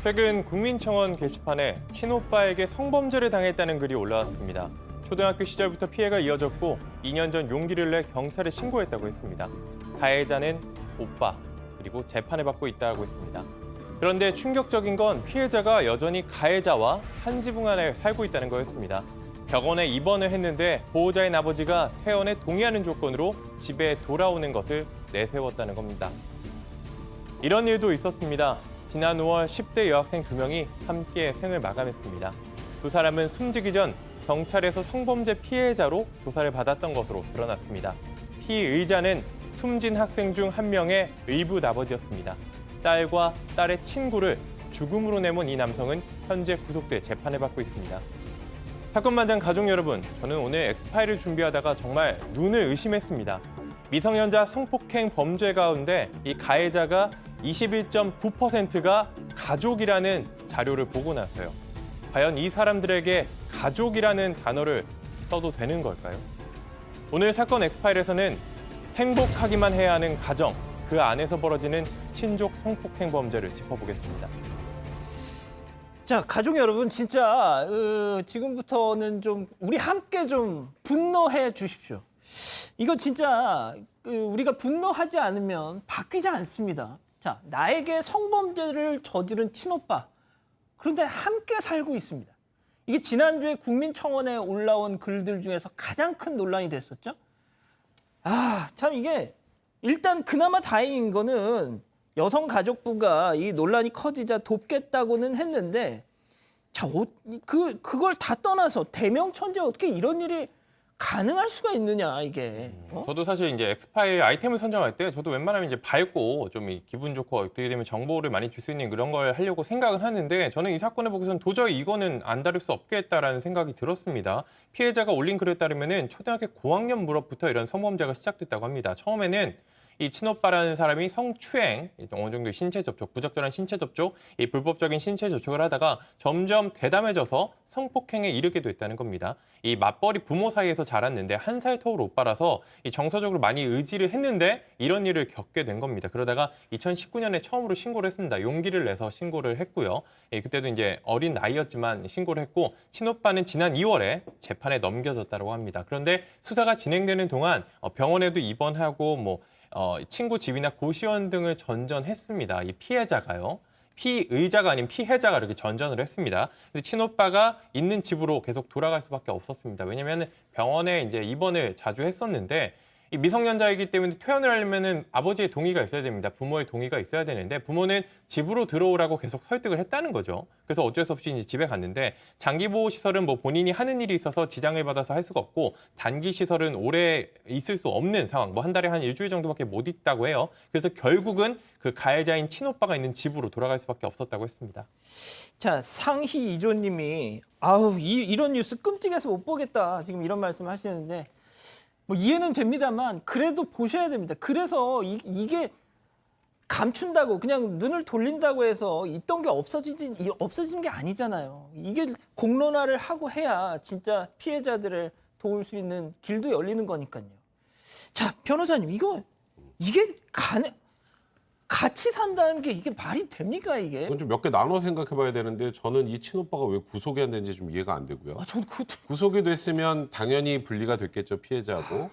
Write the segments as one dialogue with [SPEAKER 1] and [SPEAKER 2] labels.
[SPEAKER 1] 최근 국민청원 게시판에 친오빠에게 성범죄를 당했다는 글이 올라왔습니다. 초등학교 시절부터 피해가 이어졌고 2년 전 용기를 내 경찰에 신고했다고 했습니다. 가해자는 오빠, 그리고 재판을 받고 있다고 했습니다. 그런데 충격적인 건 피해자가 여전히 가해자와 한 지붕 안에 살고 있다는 거였습니다. 병원에 입원을 했는데 보호자인 아버지가 퇴원에 동의하는 조건으로 집에 돌아오는 것을 내세웠다는 겁니다. 이런 일도 있었습니다. 지난 5월 10대 여학생 2명이 함께 생을 마감했습니다. 두 사람은 숨지기 전 경찰에서 성범죄 피해자로 조사를 받았던 것으로 드러났습니다. 피의자는 숨진 학생 중 한 명의 의붓 아버지였습니다. 딸과 딸의 친구를 죽음으로 내몬 이 남성은 현재 구속돼 재판을 받고 있습니다. 사건 만장 가족 여러분, 저는 오늘 엑스파일을 준비하다가 정말 눈을 의심했습니다. 미성년자 성폭행 범죄 가운데 이 가해자가 21.9%가 가족이라는 자료를 보고 나서요. 과연 이 사람들에게 가족이라는 단어를 써도 되는 걸까요? 오늘 사건 엑스파일에서는 행복하기만 해야 하는 가정, 그 안에서 벌어지는 친족 성폭행 범죄를 짚어보겠습니다.
[SPEAKER 2] 자, 가족 여러분, 진짜 지금부터는 좀 우리 함께 좀 분노해 주십시오. 이거 진짜 우리가 분노하지 않으면 바뀌지 않습니다. 자, 나에게 성범죄를 저지른 친오빠. 그런데 함께 살고 있습니다. 이게 지난주에 국민청원에 올라온 글들 중에서 가장 큰 논란이 됐었죠. 참 이게 일단 그나마 다행인 거는 여성가족부가 이 논란이 커지자 돕겠다고는 했는데, 자, 그걸 다 떠나서 대명천재 어떻게 이런 일이 가능할 수가 있느냐, 이게.
[SPEAKER 1] 저도 사실 이제 엑스파일 아이템을 선정할 때 저도 웬만하면 이제 밝고 좀 기분 좋고 어떻게 되면 정보를 많이 줄 수 있는 그런 걸 하려고 생각을 하는데, 저는 이 사건을 보고서는 도저히 이거는 안 다룰 수 없겠다라는 생각이 들었습니다. 피해자가 올린 글에 따르면은 초등학교 고학년 무렵부터 이런 성범죄가 시작됐다고 합니다. 처음에는 이 친오빠라는 사람이 성추행, 어느 정도 신체 접촉, 부적절한 신체 접촉, 이 불법적인 신체 접촉을 하다가 점점 대담해져서 성폭행에 이르게 됐다는 겁니다. 이 맞벌이 부모 사이에서 자랐는데 1살 터울 오빠라서 이 정서적으로 많이 의지를 했는데 이런 일을 겪게 된 겁니다. 그러다가 2019년에 처음으로 신고를 했습니다. 용기를 내서 신고를 했고요. 그때도 이제 어린 나이였지만 신고를 했고, 친오빠는 지난 2월에 재판에 넘겨졌다고 합니다. 그런데 수사가 진행되는 동안 병원에도 입원하고 친구 집이나 고시원 등을 전전했습니다. 이 피해자가요. 피의자가 아닌 피해자가 이렇게 전전을 했습니다. 근데 친오빠가 있는 집으로 계속 돌아갈 수밖에 없었습니다. 왜냐하면 병원에 이제 입원을 자주 했었는데, 이 미성년자이기 때문에 퇴원을 하려면은 아버지의 동의가 있어야 됩니다. 부모의 동의가 있어야 되는데, 부모는 집으로 들어오라고 계속 설득을 했다는 거죠. 그래서 어쩔 수 없이 이제 집에 갔는데, 장기 보호 시설은 본인이 하는 일이 있어서 지장을 받아서 할 수가 없고, 단기 시설은 오래 있을 수 없는 상황, 한 달에 한 일주일 정도밖에 못 있다고 해요. 그래서 결국은 그 가해자인 친오빠가 있는 집으로 돌아갈 수밖에 없었다고 했습니다.
[SPEAKER 2] 자, 상희 이조님이 이런 뉴스 끔찍해서 못 보겠다, 지금 이런 말씀 하시는데, 이해는 됩니다만 그래도 보셔야 됩니다. 그래서 이게 감춘다고 그냥 눈을 돌린다고 해서 있던 게 없어지는 게 아니잖아요. 이게 공론화를 하고 해야 진짜 피해자들을 도울 수 있는 길도 열리는 거니까요. 자, 변호사님, 이게 같이 산다는 게 이게 말이 됩니까, 이게?
[SPEAKER 3] 이건 좀 몇 개 나눠 생각해봐야 되는데, 저는 이 친오빠가 왜 구속이 안 되는지 좀 이해가 안 되고요.
[SPEAKER 2] 저는 그것도...
[SPEAKER 3] 구속이 됐으면 당연히 분리가 됐겠죠, 피해자하고.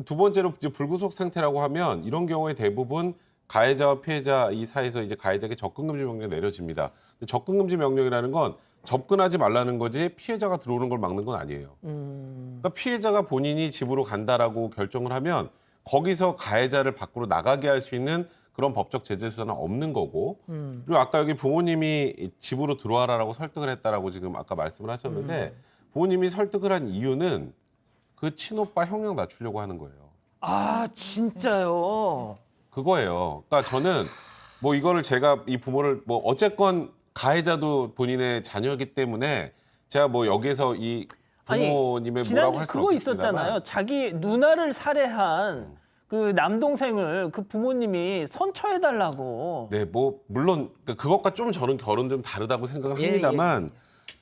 [SPEAKER 3] 두 번째로 이제 불구속 상태라고 하면 이런 경우에 대부분 가해자와 피해자 이 사이에서 이제 가해자에게 접근금지 명령이 내려집니다. 근데 접근금지 명령이라는 건 접근하지 말라는 거지 피해자가 들어오는 걸 막는 건 아니에요. 그러니까 피해자가 본인이 집으로 간다라고 결정을 하면 거기서 가해자를 밖으로 나가게 할 수 있는 그런 법적 제재 수단은 없는 거고, 그리고 아까 여기 부모님이 집으로 들어와라라고 설득을 했다라고 지금 아까 말씀을 하셨는데, 부모님이 설득을 한 이유는 그 친오빠 형량 낮추려고 하는 거예요.
[SPEAKER 2] 진짜요?
[SPEAKER 3] 그거예요. 그러니까 저는 이거를 제가 이 부모를 어쨌건 가해자도 본인의 자녀이기 때문에 제가 여기에서 이 부모님의 뭐라고 할 수는
[SPEAKER 2] 그거 있었잖아요. 자기 누나를 살해한 그 남동생을 그 부모님이 선처해달라고.
[SPEAKER 3] 네, 물론 그것과 좀 저는 결은 좀 다르다고 생각을 합니다만,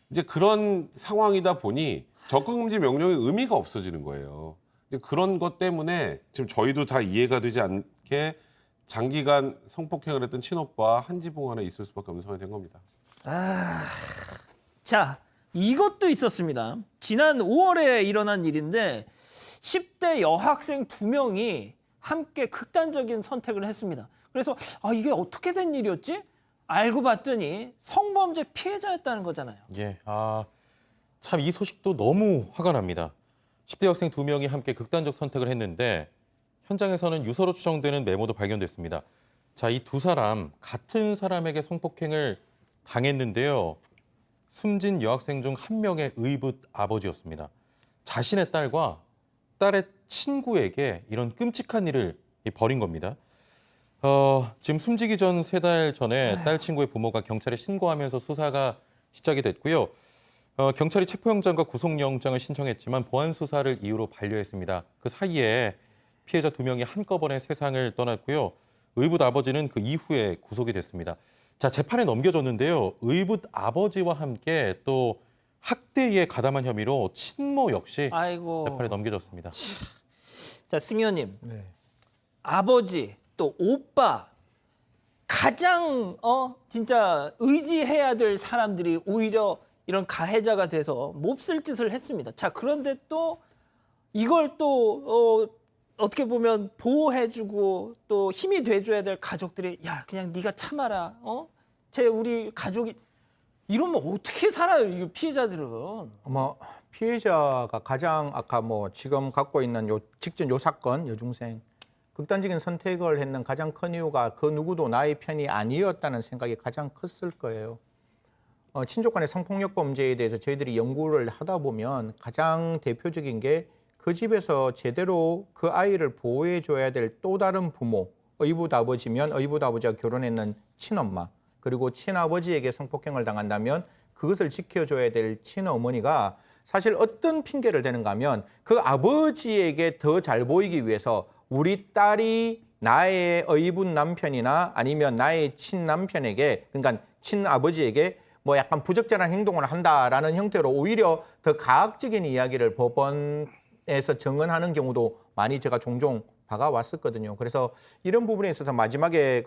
[SPEAKER 3] 이제 그런 상황이다 보니 접근금지 명령의 의미가 없어지는 거예요. 이제 그런 것 때문에 지금 저희도 다 이해가 되지 않게 장기간 성폭행을 했던 친오빠 한 지붕 안에 있을 수밖에 없는 상황이 된 겁니다.
[SPEAKER 2] 자, 이것도 있었습니다. 지난 5월에 일어난 일인데 10대 여학생 2명이 함께 극단적인 선택을 했습니다. 그래서 이게 어떻게 된 일이었지? 알고 봤더니 성범죄 피해자였다는 거잖아요.
[SPEAKER 4] 예, 참 이 소식도 너무 화가 납니다. 10대 학생 2명이 함께 극단적 선택을 했는데 현장에서는 유서로 추정되는 메모도 발견됐습니다. 자, 이 두 사람 같은 사람에게 성폭행을 당했는데요. 숨진 여학생 중 한 명의 의붓 아버지였습니다. 자신의 딸과 딸의 친구에게 이런 끔찍한 일을 벌인 겁니다. 지금 숨지기 전 3달 전에 딸 친구의 부모가 경찰에 신고하면서 수사가 시작이 됐고요. 경찰이 체포영장과 구속영장을 신청했지만 보안 수사를 이유로 반려했습니다. 그 사이에 피해자 2명이 한꺼번에 세상을 떠났고요. 의붓 아버지는 그 이후에 구속이 됐습니다. 자, 재판에 넘겨졌는데요. 의붓 아버지와 함께 또 학대에 가담한 혐의로 친모 역시
[SPEAKER 2] 아이고.
[SPEAKER 4] 재판에 넘겨졌습니다.
[SPEAKER 2] 자, 승 의원님. 아버지 또 오빠 가장 진짜 의지해야 될 사람들이 오히려 이런 가해자가 돼서 몹쓸 짓을 했습니다. 자, 그런데 또 이걸 또 어떻게 보면 보호해주고 또 힘이 돼줘야 될 가족들이 야 그냥 네가 참아라. 우리 가족이 이러면 어떻게 살아요? 이 피해자들은.
[SPEAKER 5] 피해자가 가장 아까 지금 갖고 있는 직전 요 사건 여중생 극단적인 선택을 했는 가장 큰 이유가 그 누구도 나의 편이 아니었다는 생각이 가장 컸을 거예요. 친족 간의 성폭력 범죄에 대해서 저희들이 연구를 하다 보면 가장 대표적인 게 그 집에서 제대로 그 아이를 보호해 줘야 될 또 다른 부모, 의붓 아버지면 의붓 아버지가 결혼했는 친엄마, 그리고 친아버지에게 성폭행을 당한다면 그것을 지켜줘야 될 친어머니가 사실 어떤 핑계를 대는가 하면 그 아버지에게 더 잘 보이기 위해서 우리 딸이 나의 의붓 남편이나 아니면 나의 친남편에게 그러니까 친아버지에게 약간 부적절한 행동을 한다라는 형태로 오히려 더 가학적인 이야기를 법원에서 정언하는 경우도 많이 제가 종종 봐왔었거든요. 그래서 이런 부분에 있어서 마지막에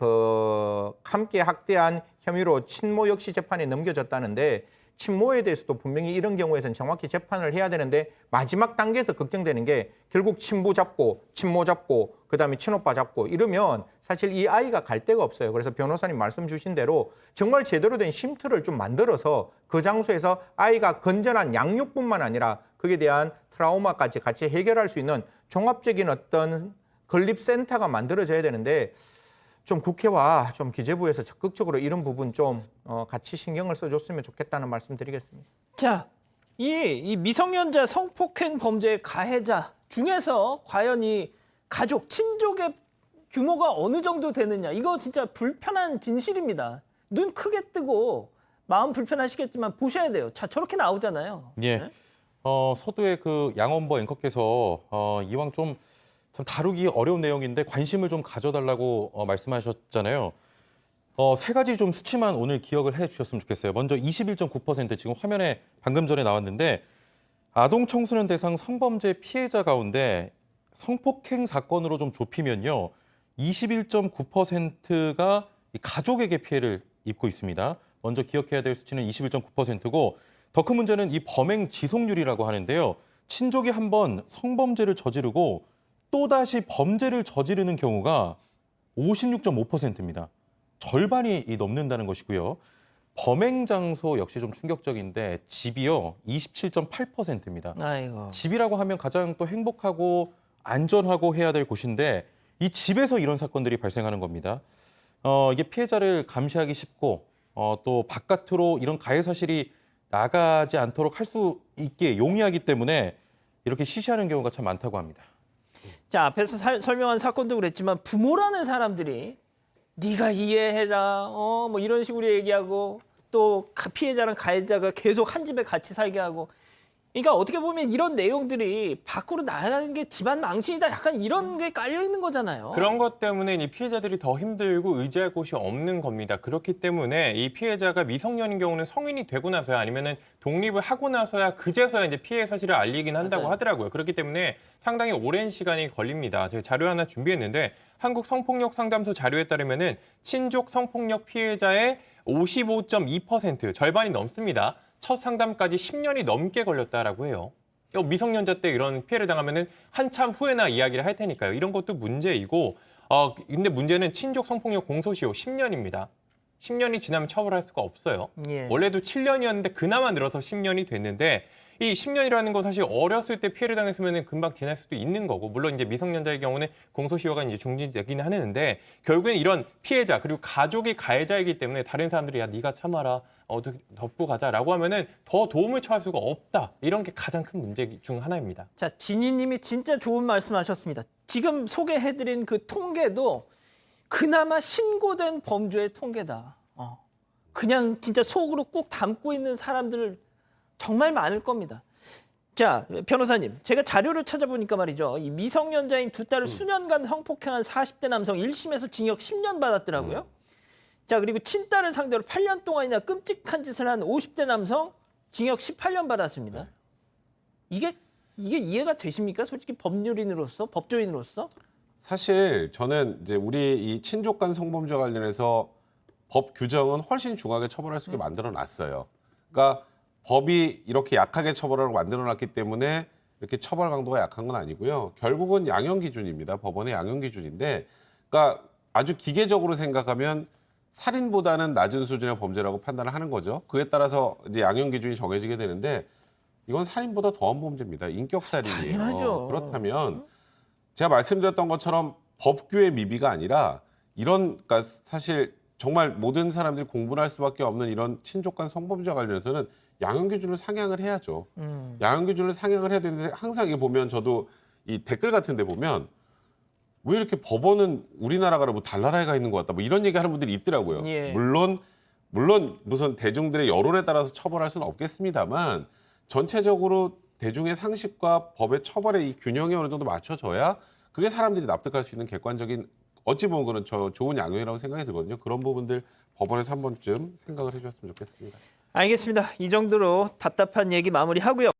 [SPEAKER 5] 함께 학대한 혐의로 친모 역시 재판에 넘겨졌다는데 친모에 대해서도 분명히 이런 경우에서는 정확히 재판을 해야 되는데 마지막 단계에서 걱정되는 게 결국 친부 잡고 친모 잡고 그다음에 친오빠 잡고 이러면 사실 이 아이가 갈 데가 없어요. 그래서 변호사님 말씀 주신 대로 정말 제대로 된 쉼터를 좀 만들어서 그 장소에서 아이가 건전한 양육뿐만 아니라 그에 대한 트라우마까지 같이 해결할 수 있는 종합적인 어떤 건립센터가 만들어져야 되는데 좀 국회와 좀 기재부에서 적극적으로 이런 부분 좀 같이 신경을 써줬으면 좋겠다는 말씀 드리겠습니다.
[SPEAKER 2] 자, 이 미성년자 성폭행 범죄의 가해자 중에서 과연 이 가족, 친족의 규모가 어느 정도 되느냐. 이거 진짜 불편한 진실입니다. 눈 크게 뜨고 마음 불편하시겠지만 보셔야 돼요. 자, 저렇게 나오잖아요.
[SPEAKER 4] 예.
[SPEAKER 2] 네?
[SPEAKER 4] 서두에 그 양원보 앵커께서 이왕 좀 참 다루기 어려운 내용인데 관심을 좀 가져달라고 말씀하셨잖아요. 3가지 좀 수치만 오늘 기억을 해 주셨으면 좋겠어요. 먼저 21.9% 지금 화면에 방금 전에 나왔는데 아동 청소년 대상 성범죄 피해자 가운데 성폭행 사건으로 좀 좁히면요. 21.9%가 가족에게 피해를 입고 있습니다. 먼저 기억해야 될 수치는 21.9%고 더 큰 문제는 이 범행 지속률이라고 하는데요. 친족이 한번 성범죄를 저지르고 또다시 범죄를 저지르는 경우가 56.5%입니다. 절반이 넘는다는 것이고요. 범행 장소 역시 좀 충격적인데 집이요. 27.8%입니다.
[SPEAKER 2] 아이고.
[SPEAKER 4] 집이라고 하면 가장 또 행복하고 안전하고 해야 될 곳인데 이 집에서 이런 사건들이 발생하는 겁니다. 이게 피해자를 감시하기 쉽고 또 바깥으로 이런 가해 사실이 나가지 않도록 할 수 있게 용이하기 때문에 이렇게 시시하는 경우가 참 많다고 합니다.
[SPEAKER 2] 자, 앞에서 설명한 사건도 그랬지만 부모라는 사람들이 네가 이해해라, 이런 식으로 얘기하고 또 피해자랑 가해자가 계속 한 집에 같이 살게 하고, 그러니까 어떻게 보면 이런 내용들이 밖으로 나가는 게 집안 망신이다, 약간 이런 게 깔려 있는 거잖아요.
[SPEAKER 1] 그런 것 때문에 이 피해자들이 더 힘들고 의지할 곳이 없는 겁니다. 그렇기 때문에 이 피해자가 미성년인 경우는 성인이 되고 나서야 아니면은 독립을 하고 나서야 그제서야 이제 피해 사실을 알리긴 한다고
[SPEAKER 2] 맞아요.
[SPEAKER 1] 하더라고요. 그렇기 때문에 상당히 오랜 시간이 걸립니다. 제가 자료 하나 준비했는데 한국 성폭력 상담소 자료에 따르면은 친족 성폭력 피해자의 55.2% 절반이 넘습니다. 첫 상담까지 10년이 넘게 걸렸다라고 해요. 미성년자 때 이런 피해를 당하면은 한참 후에나 이야기를 할 테니까요. 이런 것도 문제이고, 근데 문제는 친족 성폭력 공소시효 10년입니다. 10년이 지나면 처벌할 수가 없어요.
[SPEAKER 2] 예.
[SPEAKER 1] 원래도 7년이었는데 그나마 늘어서 10년이 됐는데 이 10년이라는 건 사실 어렸을 때 피해를 당했으면 금방 지날 수도 있는 거고, 물론 이제 미성년자의 경우는 공소시효가 이제 중지되긴 하는데, 결국엔 이런 피해자 그리고 가족이 가해자이기 때문에 다른 사람들이 야 네가 참아라 어떻게 덮고 가자라고 하면은 더 도움을 청할 수가 없다. 이런 게 가장 큰 문제 중 하나입니다.
[SPEAKER 2] 자, 진희님이 진짜 좋은 말씀하셨습니다. 지금 소개해드린 그 통계도 그나마 신고된 범죄의 통계다. 그냥 진짜 속으로 꾹 담고 있는 사람들 정말 많을 겁니다. 자, 변호사님, 제가 자료를 찾아보니까 말이죠. 이 미성년자인 두 딸을 수년간 성폭행한 40대 남성 1심에서 징역 10년 받았더라고요. 자, 그리고 친딸을 상대로 8년 동안이나 끔찍한 짓을 한 50대 남성 징역 18년 받았습니다. 이게 이해가 되십니까? 솔직히 법률인으로서, 법조인으로서?
[SPEAKER 3] 사실 저는 이제 우리 이 친족 간 성범죄 관련해서 법 규정은 훨씬 중하게 처벌할 수 있게 만들어 놨어요. 그러니까 법이 이렇게 약하게 처벌하라고 만들어 놨기 때문에 이렇게 처벌 강도가 약한 건 아니고요. 결국은 양형 기준입니다. 법원의 양형 기준인데, 그러니까 아주 기계적으로 생각하면 살인보다는 낮은 수준의 범죄라고 판단을 하는 거죠. 그에 따라서 이제 양형 기준이 정해지게 되는데, 이건 살인보다 더한 범죄입니다. 인격살인이에요.
[SPEAKER 2] 당연하죠.
[SPEAKER 3] 그렇다면 제가 말씀드렸던 것처럼 법규의 미비가 아니라 그러니까 사실 정말 모든 사람들이 공부를 할 수밖에 없는 이런 친족 간 성범죄와 관련해서는 양형 기준을 상향을 해야죠. 양형 기준을 상향을 해야 되는데, 항상 이게 보면 저도 이 댓글 같은 데 보면 왜 이렇게 법원은 우리나라가 뭐 달나라에 가 있는 것 같다, 뭐 이런 얘기하는 분들이 있더라고요.
[SPEAKER 2] 예.
[SPEAKER 3] 물론 무슨 대중들의 여론에 따라서 처벌할 수는 없겠습니다만, 전체적으로 대중의 상식과 법의 처벌의 이 균형이 어느 정도 맞춰져야 그게 사람들이 납득할 수 있는 객관적인, 어찌 보면 그런 좋은 양형이라고 생각이 들거든요. 그런 부분들 법원에서 한 번쯤 생각을 해주셨으면 좋겠습니다.
[SPEAKER 2] 알겠습니다. 이 정도로 답답한 얘기 마무리하고요.